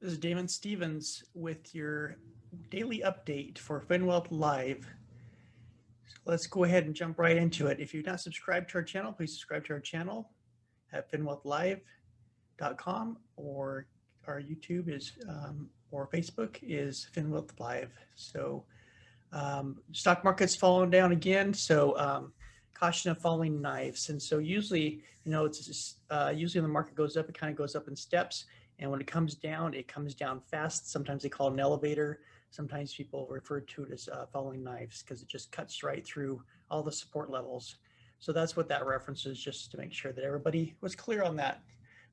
This is Damon Stevens with your daily update for FinWealth Live. So let's go ahead and jump right into it. If you've not subscribed to our channel, please subscribe to our channel at finwealthlive.com, or our YouTube is or Facebook is FinWealth Live. So stock market's falling down again. So caution of falling knives. And so usually, it's just, usually when the market goes up, it kind of goes up in steps. And when it comes down fast. Sometimes they call it an elevator. Sometimes people refer to it as falling knives because it just cuts right through all the support levels. So that's what that reference is, just to make sure that everybody was clear on that.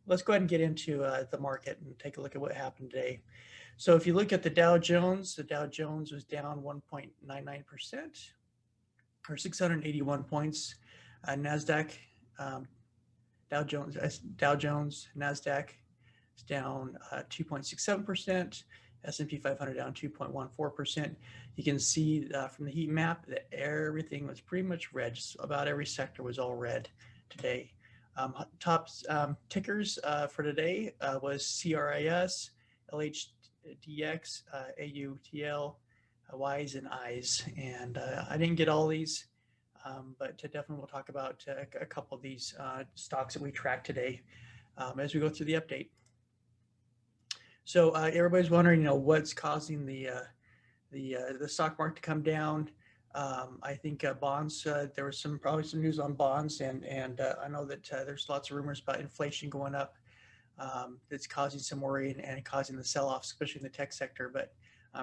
Let's go ahead and get into the market and take a look at what happened today. So if you look at the Dow Jones was down 1.99%, or 681 points. NASDAQ, um, Dow Jones, NASDAQ is down 2.67%. S&P 500 down 2.14%. You can see from the heat map that everything was pretty much red. Just about every sector was all red today. Top tickers for today was CRIS, LHDX, AUTL, Y's and I's. And I didn't get all these, but definitely we'll talk about a couple of these stocks that we tracked today as we go through the update. So everybody's wondering, what's causing the stock market to come down. I think bonds. There was probably some news on bonds, and I know that there's lots of rumors about inflation going up. That's causing some worry and causing the sell-off, especially in the tech sector. But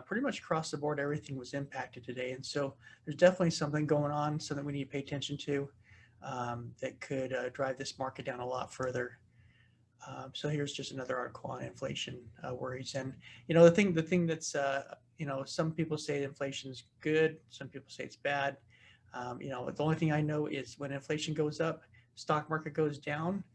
pretty much across the board, everything was impacted today, and so there's definitely something going on, something we need to pay attention to that could drive this market down a lot further. So here's just another article on inflation worries, and the thing that's some people say inflation is good, some people say it's bad. The only thing I know is when inflation goes up, stock market goes down,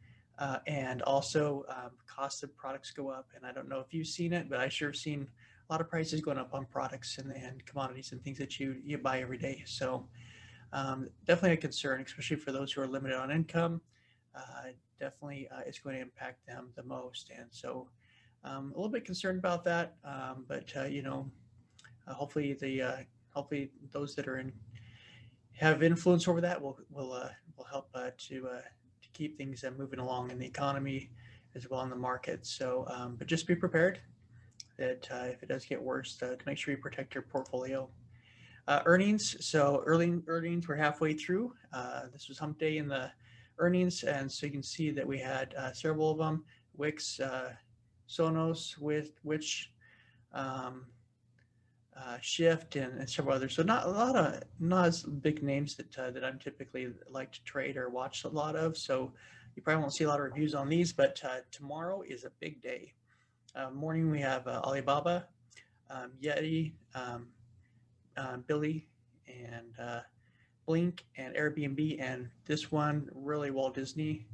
and also costs of products go up. And I don't know if you've seen it, but I sure have seen a lot of prices going up on products and commodities and things that you buy every day. So definitely a concern, especially for those who are limited on income. Definitely it's going to impact them the most. And so a little bit concerned about that. But hopefully hopefully those that are have influence over that will help to keep things moving along in the economy as well in the market. So, but just be prepared that if it does get worse, to make sure you protect your portfolio. Earnings. So earnings we're halfway through. This was hump day in the earnings, and so you can see that we had several of them: Wix, Sonos, with which Shift, and several others. So not as big names that I'm typically like to trade or watch a lot of. So you probably won't see a lot of reviews on these. But tomorrow is a big day. Morning we have Alibaba, Yeti, Billy, and Blink, and Airbnb, and this one really Walt Disney.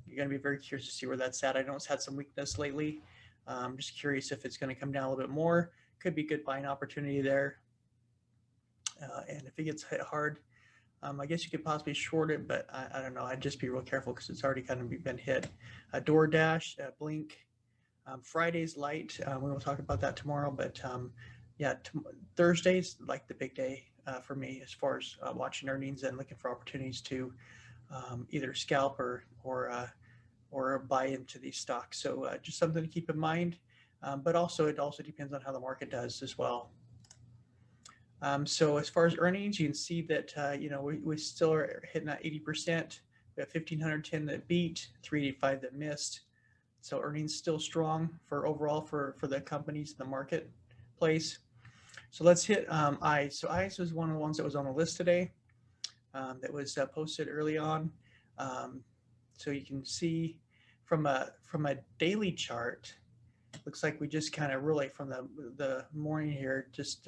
You're going to be very curious to see where that's at. I know it's had some weakness lately. I'm just curious if it's going to come down a little bit more. Could be good buying opportunity there. And if it gets hit hard, I guess you could possibly short it, but I don't know. I'd just be real careful because it's already kind of been hit. DoorDash, Blink, Friday's light. We will talk about that tomorrow, but yeah, Thursday's like the big day for me as far as watching earnings and looking for opportunities to either scalp or buy into these stocks. So just something to keep in mind. But also it also depends on how the market does as well. So as far as earnings, you can see that we still are hitting that 80%. We have 1,510 that beat, 385 that missed. So earnings still strong for overall for the companies in the marketplace. So let's hit ICE. So ICE was one of the ones that was on the list today. That was posted early on. So you can see from a daily chart. Looks like we just kind of really from the morning here, just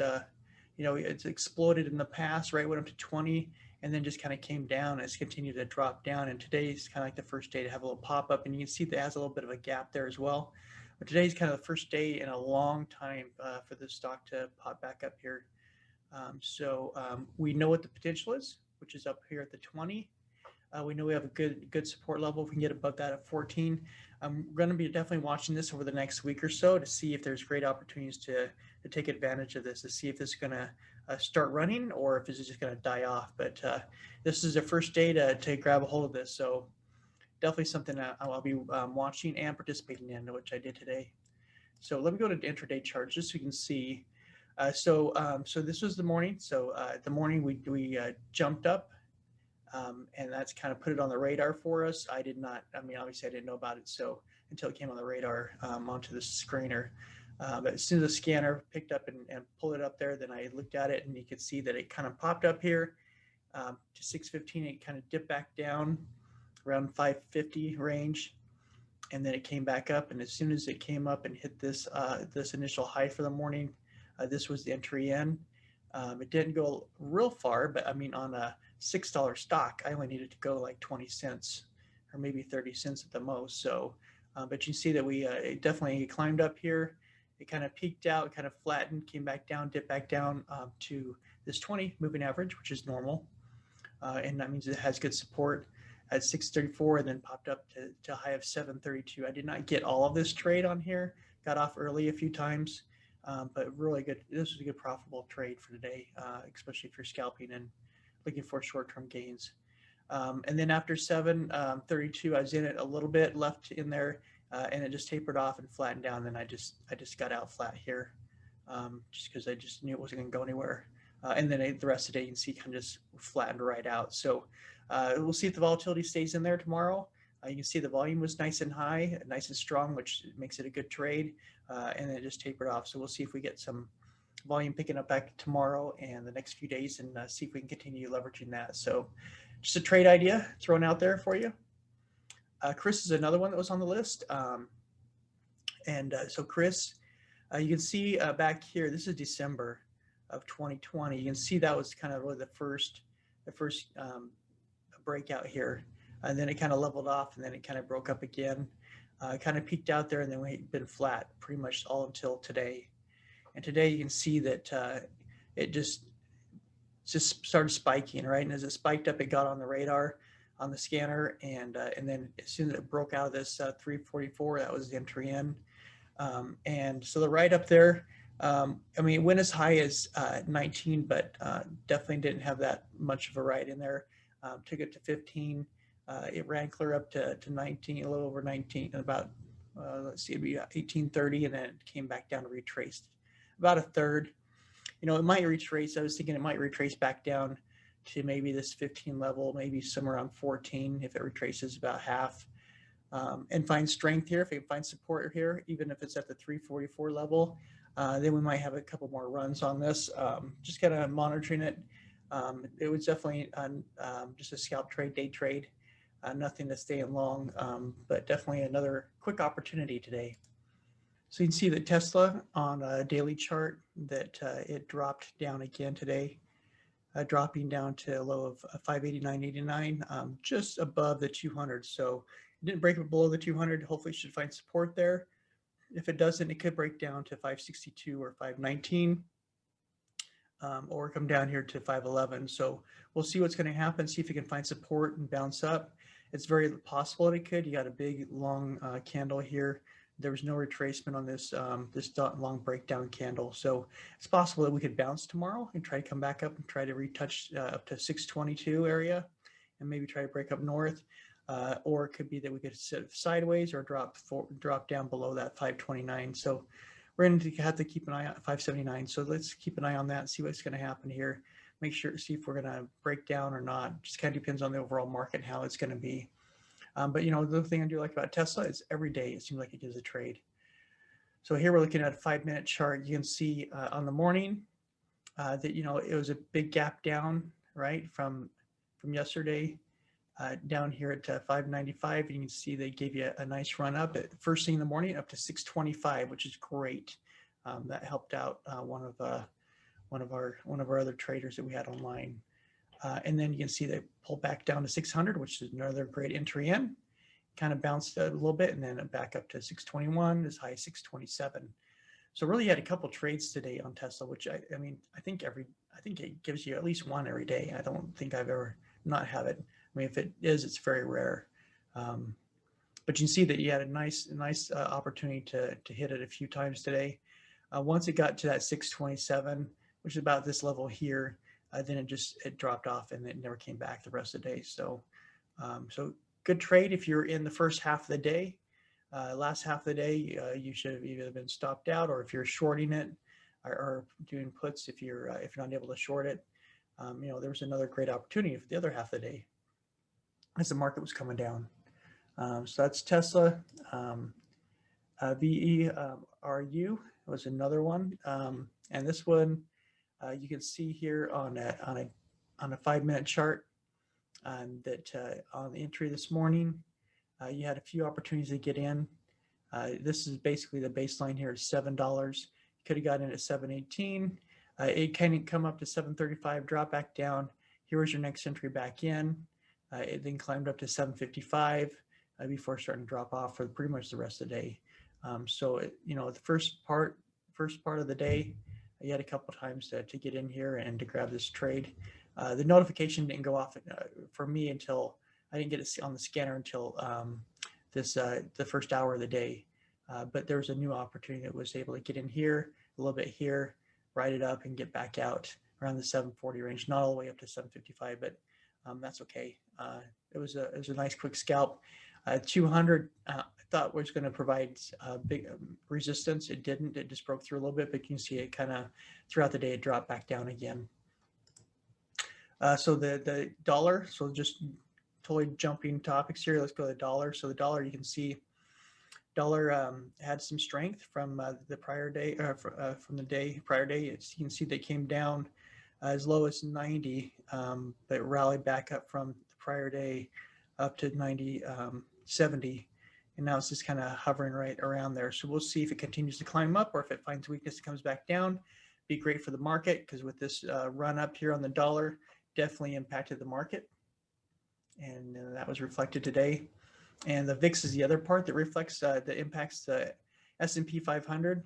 it's exploded in the past, right? Went up to 20 and then just kind of came down. It's continued to drop down, and today's kind of like the first day to have a little pop up, and you can see that has a little bit of a gap there as well. But today's kind of the first day in a long time for the stock to pop back up here. So we know what the potential is, which is up here at the 20. We know we have a good support level. If we can get above that at 14, I'm going to be definitely watching this over the next week or so to see if there's great opportunities to take advantage of this, to see if this is going to start running or if this is just going to die off. But this is the first day to grab a hold of this. So definitely something that I'll be watching and participating in, which I did today. So let me go to intraday charts just so you can see. So this was the morning. So the morning we jumped up, and that's kind of put it on the radar for us. I did not. I mean, obviously I didn't know about it so until it came on the radar onto the screener. But as soon as the scanner picked up and pulled it up there, then I looked at it and you could see that it kind of popped up here to 615. It kind of dipped back down around 550 range, and then it came back up. And as soon as it came up and hit this this initial high for the morning, this was the entry in. It didn't go real far, but I mean, on a $6 stock, I only needed to go like 20 cents or maybe 30 cents at the most. So, but you see that we it definitely climbed up here. It kind of peaked out, kind of flattened, came back down, dipped back down to this 20 moving average, which is normal. And that means it has good support at 634 and then popped up to a high of 732. I did not get all of this trade on here. Got off early a few times, but really good. This was a good profitable trade for today, especially if you're scalping and looking for short-term gains. And then after 732, I was in it a little bit, left in there, and it just tapered off and flattened down. Then I just got out flat here, just because I just knew it wasn't going to go anywhere. And then the rest of the day, you can see kind of just flattened right out. So we'll see if the volatility stays in there tomorrow. You can see the volume was nice and high, nice and strong, which makes it a good trade. And then it just tapered off. So we'll see if we get some volume picking up back tomorrow and the next few days, and see if we can continue leveraging that. So just a trade idea thrown out there for you. Chris is another one that was on the list. So Chris, you can see back here, this is December of 2020. You can see that was kind of really the first breakout here. And then it kind of leveled off and then it kind of broke up again. Kind of peaked out there and then we've been flat pretty much all until today. And today you can see that it just started spiking, right? And as it spiked up, it got on the radar on the scanner, and then as soon as it broke out of this 344, that was the entry in. And so the right up there, I mean, it went as high as 19, but definitely didn't have that much of a ride in there. Took it to 15. It ran clear up to 19, a little over 19, and about, let's see, it'd be 1830, and then it came back down to retraced about a third. You know, it might retrace. I was thinking it might retrace back down to maybe this 15 level, maybe somewhere around 14 if it retraces about half, and find strength here. If it finds support here, even if it's at the 344 level, then we might have a couple more runs on this. Just kind of monitoring it. It was definitely just a scalp trade, day trade, nothing to stay in long, but definitely another quick opportunity today. So you can see that Tesla on a daily chart that it dropped down again today, dropping down to a low of 589.89, just above the 200. So it didn't break below the 200. Hopefully it should find support there. If it doesn't, it could break down to 562 or 519, or come down here to 511. So we'll see what's going to happen, see if it can find support and bounce up. It's very possible that it could. You got a big long candle here. There was no retracement on this this long breakdown candle, so it's possible that we could bounce tomorrow and try to come back up and try to retouch up to 622 area, and maybe try to break up north, or it could be that we could sit sideways or drop down below that 529. So we're going to have to keep an eye on 579. So let's keep an eye on that and see what's going to happen here. Make sure, see if we're going to break down or not. Just kind of depends on the overall market and how it's going to be. But you know, the thing I do like about Tesla is every day it seems like it gives a trade. So here we're looking at a 5-minute chart. You can see on the morning that, you know, it was a big gap down, right, from yesterday down here at 595. And you can see they gave you a nice run up at first thing in the morning up to 625, which is great. That helped out one of our other traders that we had online. And then you can see they pull back down to 600, which is another great entry in. Kind of bounced a little bit and then back up to 621, as high as 627. So really had a couple trades today on Tesla, which I mean, I think it gives you at least one every day. I don't think I've ever not have it. I mean, if it is, it's very rare. But you can see that you had a nice opportunity to hit it a few times today. Once it got to that 627, which is about this level here, then it dropped off and it never came back the rest of the day. So good trade if you're in the first half of the day. Last half of the day, you should have either been stopped out, or if you're shorting it, or doing puts if you're not able to short it. There was another great opportunity for the other half of the day as the market was coming down. So that's Tesla. VERU was another one, and this one you can see here on a 5-minute chart that on the entry this morning you had a few opportunities to get in. This is basically the baseline here is $7. You could have gotten in at $7.18. It can come up to $7.35, drop back down. Here was your next entry back in. It then climbed up to $7.55 before starting to drop off for pretty much the rest of the day. The first part of the day, you had a couple of times to get in here and to grab this trade. The notification didn't go off for me until I didn't get it on the scanner until the first hour of the day. But there was a new opportunity that was able to get in here, a little bit here, ride it up and get back out around the 740 range, not all the way up to 755, but that's okay. It was a nice quick scalp. 200 I thought was going to provide big resistance. It didn't. It just broke through a little bit, but you can see it kind of throughout the day it dropped back down again. So the dollar. So just totally jumping topics here. Let's go to the dollar. So the dollar, you can see dollar had some strength from the prior day, from the prior day. You can see they came down as low as 90, but rallied back up from the prior day up to 90, 70, and now it's just kind of hovering right around there. So we'll see if it continues to climb up or if it finds weakness, it comes back down. Be great for the market, because with this run up here on the dollar, definitely impacted the market, and that was reflected today. And the VIX is the other part that reflects that impacts the S&P 500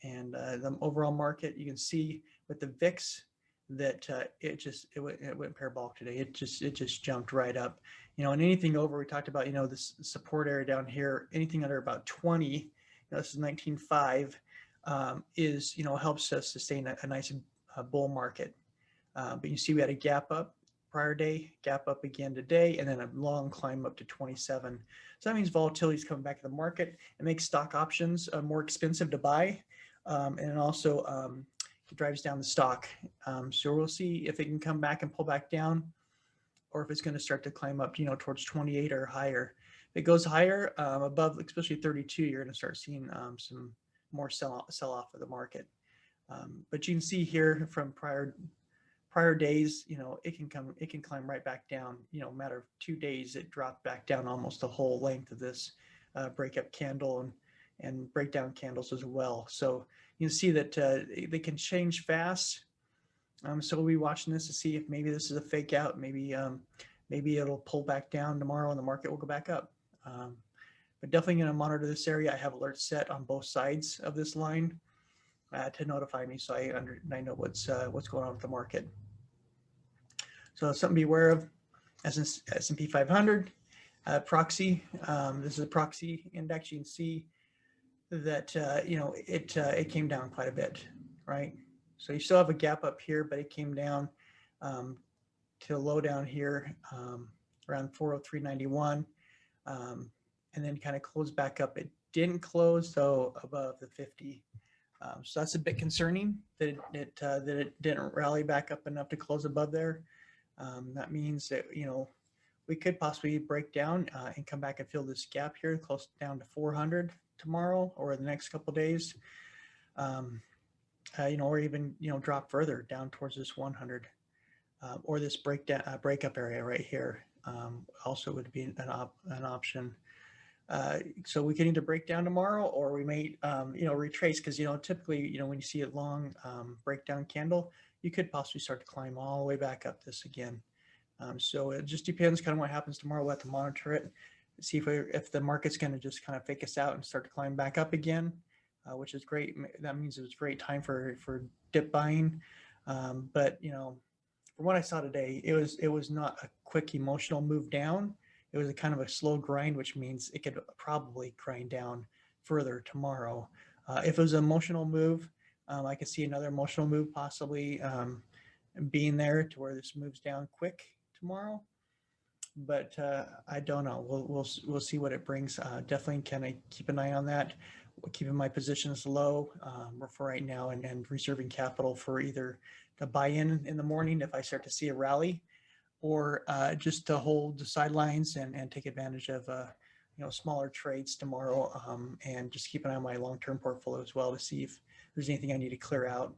and the overall market. You can see with the VIX that it went parabolic today. It just jumped right up. And anything over, we talked about, this support area down here, anything under about 20, this is 19.5, is, helps us sustain a nice bull market. But you see we had a gap up prior day, gap up again today, and then a long climb up to 27. So that means volatility is coming back to the market. It makes stock options more expensive to buy, and it also it drives down the stock. So we'll see if it can come back and pull back down, or if it's going to start to climb up, towards 28 or higher. If it goes higher, above, especially 32, you're going to start seeing some more sell off of the market. But you can see here from prior days, it can climb right back down. Matter of 2 days, it dropped back down almost the whole length of this breakup candle and breakdown candles as well. So you can see that they can change fast. So we'll be watching this to see if maybe this is a fake out. Maybe it'll pull back down tomorrow and the market will go back up. But definitely going to monitor this area. I have alerts set on both sides of this line to notify me, so I know what's going on with the market. So something to be aware of. S&P 500 proxy. This is a proxy index. You can see that it came down quite a bit, right? So you still have a gap up here, but it came down to a low down here around 403.91, and then kind of closed back up. It didn't close though above the 50. So that's a bit concerning that it didn't rally back up enough to close above there. That means that we could possibly break down and come back and fill this gap here, close down to 400 tomorrow or the next couple of days. Or even drop further down towards this 100, or this breakup area right here. Also would be an option. So we can either break down tomorrow, or we may retrace, because typically when you see a long breakdown candle, you could possibly start to climb all the way back up this again. So it just depends kind of what happens tomorrow. We'll have to monitor it, see if the market's going to just kind of fake us out and start to climb back up again. Which is great. That means it was a great time for dip buying. But from what I saw today, it was not a quick emotional move down. It was a kind of a slow grind, which means it could probably grind down further tomorrow. If it was an emotional move, I could see another emotional move possibly being there to where this moves down quick tomorrow. But I don't know. We'll see what it brings. Definitely kind of keep an eye on that. Keeping my positions low for right now, and reserving capital for either to buy in the morning if I start to see a rally, or just to hold the sidelines and take advantage of smaller trades tomorrow, and just keep an eye on my long-term portfolio as well to see if there's anything I need to clear out.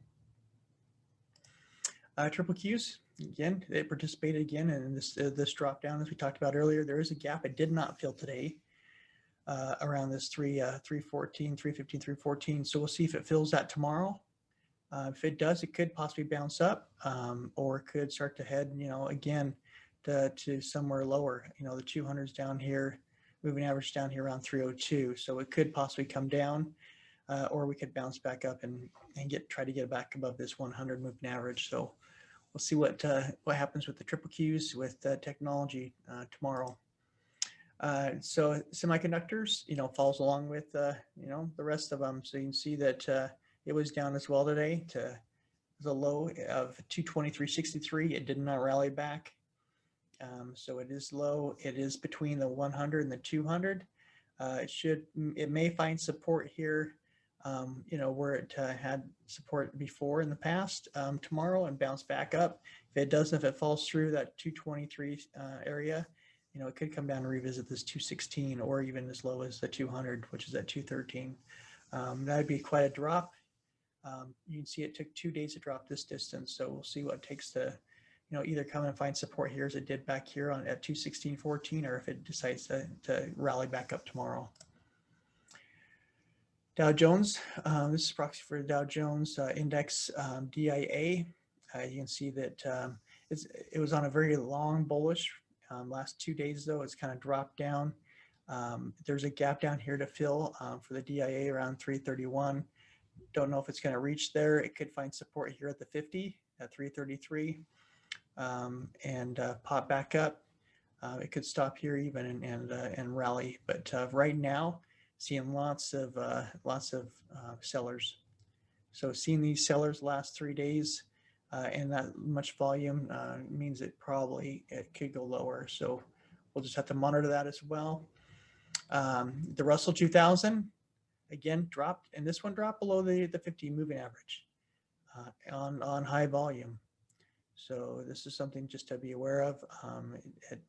Triple Qs, again, it participated again in this drop down as we talked about earlier. There is a gap it did not fill today around this 314, 315, 314. So we'll see if it fills that tomorrow. If it does, it could possibly bounce up, or it could start to head, again to somewhere lower. The 200s down here, moving average down here around 302. So it could possibly come down, or we could bounce back up and try to get back above this 100 moving average. So we'll see what happens with the triple Qs with technology tomorrow. So semiconductors, follows along with the rest of them. So you can see that it was down as well today to the low of 223.63. It did not rally back. So it is low. It is between the 100 and the 200. It may find support here, where it had support before in the past tomorrow and bounce back up. If it doesn't, if it falls through that 223 area, it could come down and revisit this 216 or even as low as the 200, which is at 213. That would be quite a drop. You can see it took 2 days to drop this distance. So we'll see what it takes to, either come and find support here as it did back here at 216.14, or if it decides to rally back up tomorrow. Dow Jones, this is proxy for the Dow Jones index DIA. You can see that it was on a very long bullish. Last 2 days, though, it's kind of dropped down. There's a gap down here to fill for the DIA around 331. Don't know if it's going to reach there. It could find support here at the 50 at 333 and pop back up. It could stop here even and rally. But right now, seeing lots of sellers. So seeing these sellers last 3 days. And that much volume means it could go lower. So we'll just have to monitor that as well. The Russell 2000, again, dropped, and this one dropped below the 50 moving average on high volume. So this is something just to be aware of. It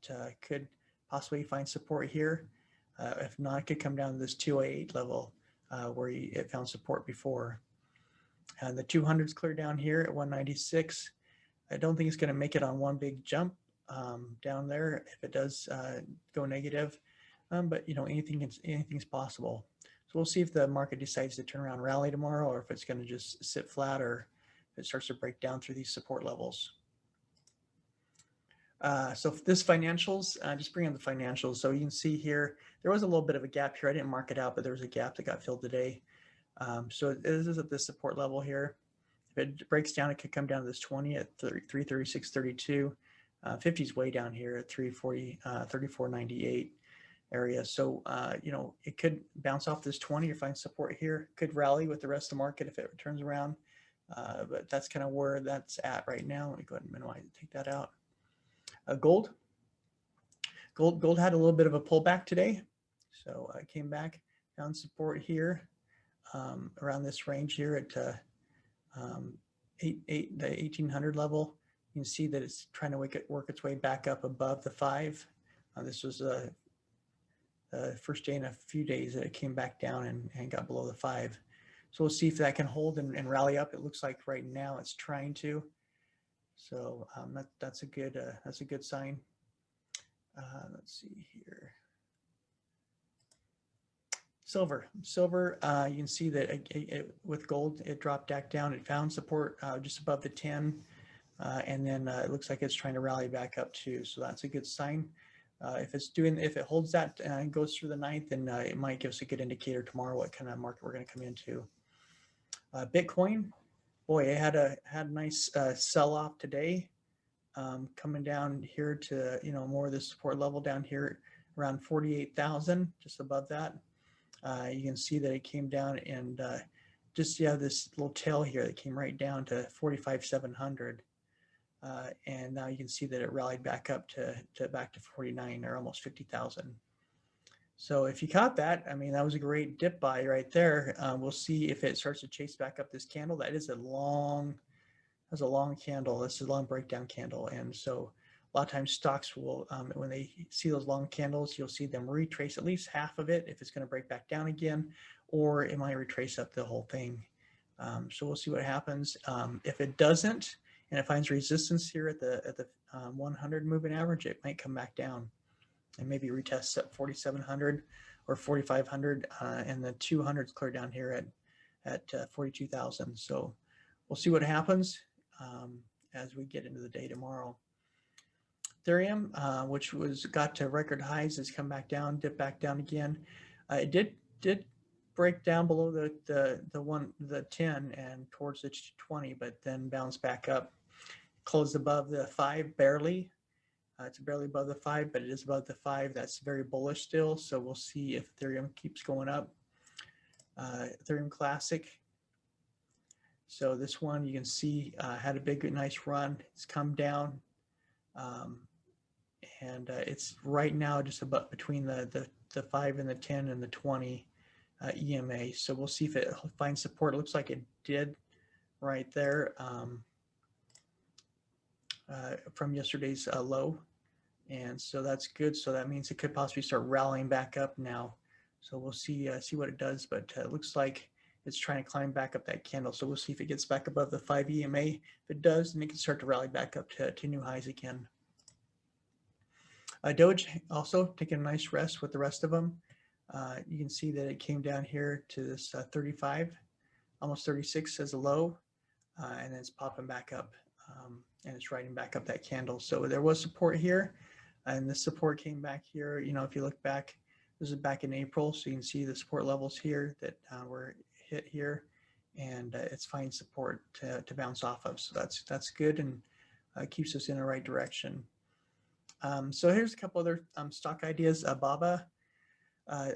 could possibly find support here. If not, it could come down to this 208 level where it found support before. And the 200's clear down here at 196. I don't think it's going to make it on one big jump down there if it does go negative. But anything's possible. So we'll see if the market decides to turn around and rally tomorrow, or if it's going to just sit flat, or if it starts to break down through these support levels. So this financials, just bring in the financials. So you can see here, there was a little bit of a gap here. I didn't mark it out, but there was a gap that got filled today. So this is at this support level here. If it breaks down, it could come down to this 20 at 336.32. 50 is way down here at 340, 34.98 area. So, it could bounce off this 20 or find support here. Could rally with the rest of the market if it turns around. But that's kind of where that's at right now. Let me go ahead and minimize it, take that out. Gold had a little bit of a pullback today. So I came back, found support here. Around this range here at the 1800 level. You can see that it's trying to work its way back up above the 5. This was the first day in a few days that it came back down and got below the 5. So we'll see if that can hold and rally up. It looks like right now it's trying to. So that's a good sign. Let's see here. Silver, you can see that with gold, it dropped back down. It found support just above the 10, and then it looks like it's trying to rally back up too. So that's a good sign. If it holds that and goes through the 9th, then it might give us a good indicator tomorrow what kind of market we're going to come into. Bitcoin, boy, it had a nice sell-off today. coming down here to, more of the support level down here around 48,000, just above that. You can see that it came down and just, this little tail here that came right down to 45,700. And now you can see that it rallied back up to back to 49 or almost 50,000. So if you caught that, I mean, that was a great dip buy right there. We'll see if it starts to chase back up this candle. That's a long candle. This is a long breakdown candle. And so a lot of times stocks will, when they see those long candles, you'll see them retrace at least half of it if it's going to break back down again, or it might retrace up the whole thing. So we'll see what happens. If it doesn't, and it finds resistance here at the 100 moving average, it might come back down and maybe retest at 4,700 or 4,500, and the 200s clear down here at 42,000. So we'll see what happens as we get into the day tomorrow. Ethereum, which got to record highs, has come back down, dipped back down again. It did break down below the 10 and towards the 20, but then bounced back up, closed above the 5 barely. It's barely above the 5, but it is above the 5. That's very bullish still. So we'll see if Ethereum keeps going up. Ethereum Classic. So this one you can see had a nice run. It's come down, and it's right now just about between the 5 and the 10 and the 20 EMA. So we'll see if it finds support. It looks like it did right there. From yesterday's low, and so that's good. So that means it could possibly start rallying back up now. So we'll see what it does, but it looks like it's trying to climb back up that candle. So we'll see if it gets back above the 5 EMA. If it does, then it can start to rally back up to new highs again. Doge also taking a nice rest with the rest of them. You can see that it came down here to this 35, almost 36 as a low, and then it's popping back up. And it's riding back up that candle. So there was support here, and the support came back here. If you look back, this is back in April, so you can see the support levels here that were hit here, and it's finding support to bounce off of. So that's good, and keeps us in the right direction. So here's a couple other stock ideas. Baba,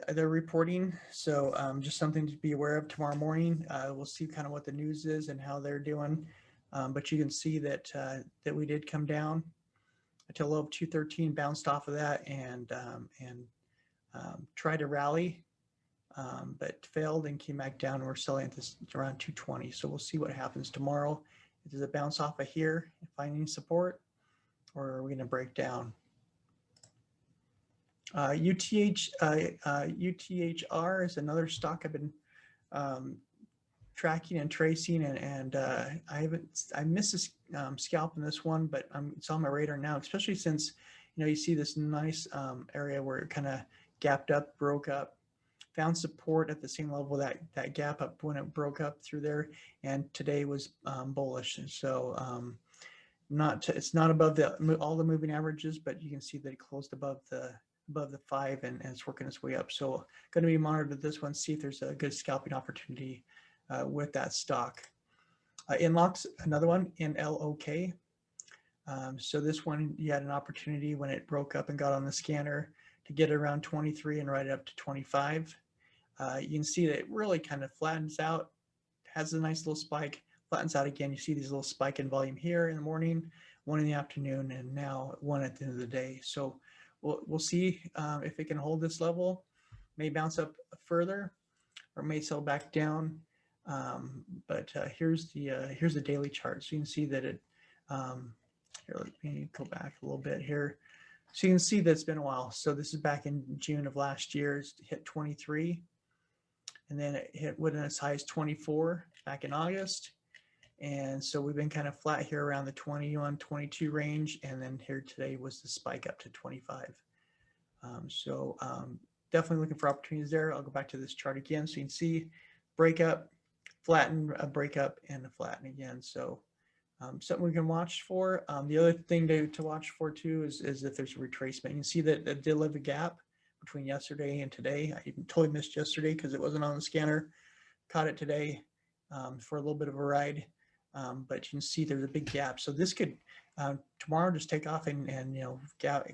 they're reporting, so just something to be aware of tomorrow morning. We'll see kind of what the news is and how they're doing. But you can see that that we did come down to a low of 213, bounced off of that, and tried to rally, but failed and came back down. We're selling at this around 220. So we'll see what happens tomorrow. Does it bounce off of here and finding support, or are we going to break down? UTHR is another stock I've been tracking and tracing, and I missed a scalp in this one, but it's on my radar now, especially since you see this nice area where it kind of gapped up, broke up, found support at the same level that gap up when it broke up through there, and today was bullish. And so it's not above all the moving averages, but you can see that it closed above the 5, and it's working its way up. So going to be monitored this one, see if there's a good scalping opportunity with that stock. Inlock's another one, NLOK. So this one, you had an opportunity when it broke up and got on the scanner to get around 23 and right up to 25. You can see that it really kind of flattens out, has a nice little spike, flattens out again. You see these little spike in volume here in the morning, one in the afternoon, and now one at the end of the day. So we'll see if it can hold this level, may bounce up further, or may sell back down. But here's the daily chart. So you can see that it, here, let me go back a little bit here. So you can see that it's been a while. So this is back in June of last year, it's hit 23. And then it went as high as 24 back in August. And so we've been kind of flat here around the 21, 22 range. And then here today was the spike up to 25. Definitely looking for opportunities there. I'll go back to this chart again. So you can see break up, flatten, a break up, and a flatten again. So something we can watch for. The other thing to watch for too is if there's a retracement. You can see that it did leave a gap between yesterday and today. I even totally missed yesterday because it wasn't on the scanner. Caught it today for a little bit of a ride. but you can see there's a big gap. So this could tomorrow just take off and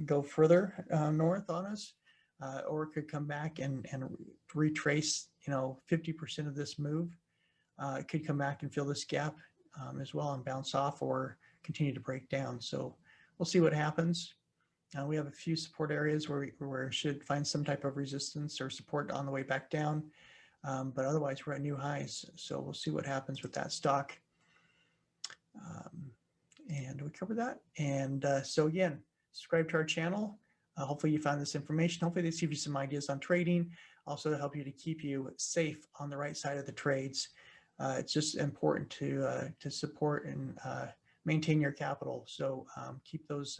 go further north on us, or it could come back and retrace 50% of this move. It could come back and fill this gap as well and bounce off or continue to break down. So we'll see what happens. We have a few support areas where we should find some type of resistance or support on the way back down. But otherwise, we're at new highs. So we'll see what happens with that stock. And we cover that. And so again, subscribe to our channel. Hopefully you found this information. Hopefully this gives you some ideas on trading. Also to help you to keep you safe on the right side of the trades. It's just important to support and maintain your capital. So keep those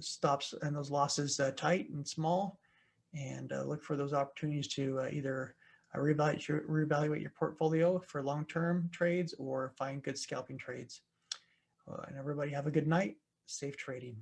stops and those losses tight and small, and look for those opportunities to either reevaluate your portfolio for long-term trades or find good scalping trades. And everybody have a good night. Safe trading.